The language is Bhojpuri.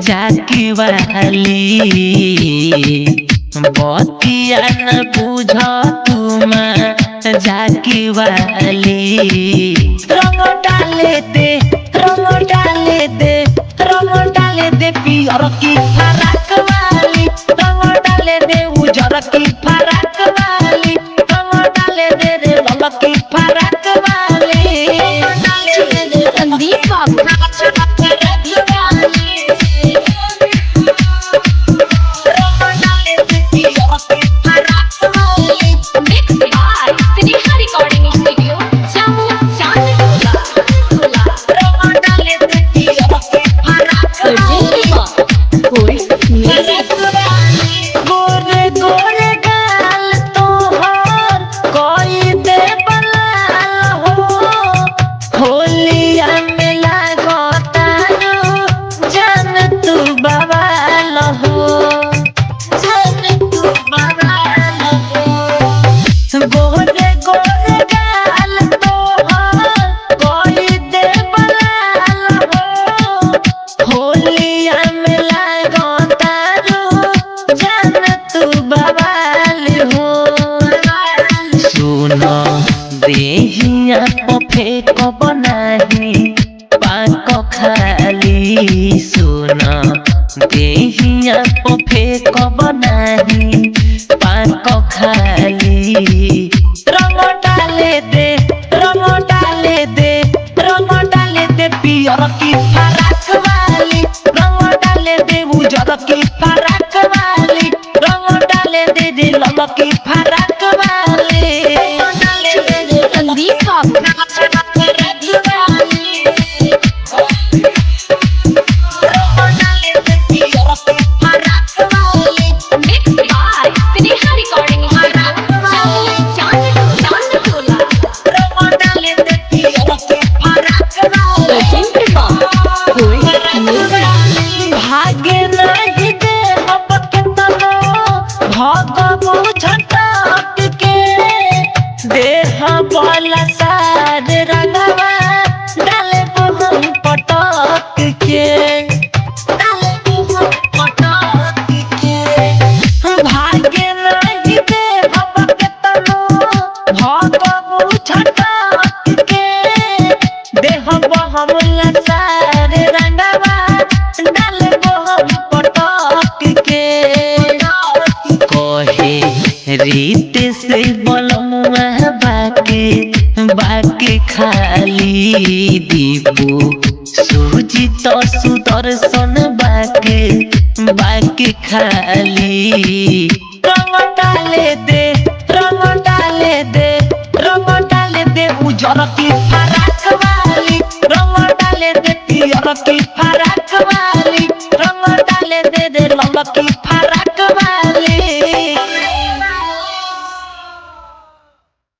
जाके वाली बतिया न बुझ तुम जाके वाली रंग डाले दे रंग डाले दे रंग डाले दे पियर की फराक वाली रंग डाले दे उजर की फराक वाली रंग डाले दे रे रंग की फराक वाली संदीप बाबू देहिया फेंक बनाही पाक खाली सुन देहिया फेंक बनाही पाक खाली रंग डाले दे रंग डाले दे रंग डाले दे पियर की फराक वाली रंग डाले दे उजर की फराक वाली रंग डाले दे दिल की फराक वाली संदीप बाबू भाग्य नहीं दे अब कितनो भगबू झटक के देह वाला सार रंगवा डाले हम पटक के डाले हम पटक के भाग्य नहीं दे अब कितनो भगबू झटक के देह हम सार रंगवा डाले हम पटक के कहे रीत से बलमुआ बाके खाली दीपू सूजी तो सुदर्शन बाके खाली रंग डाले दे रंग डाले दे रंग डाले दे उजर की फराक वाली रंग डाले दे पियर की फराक वाली रंग डाले दे रंग की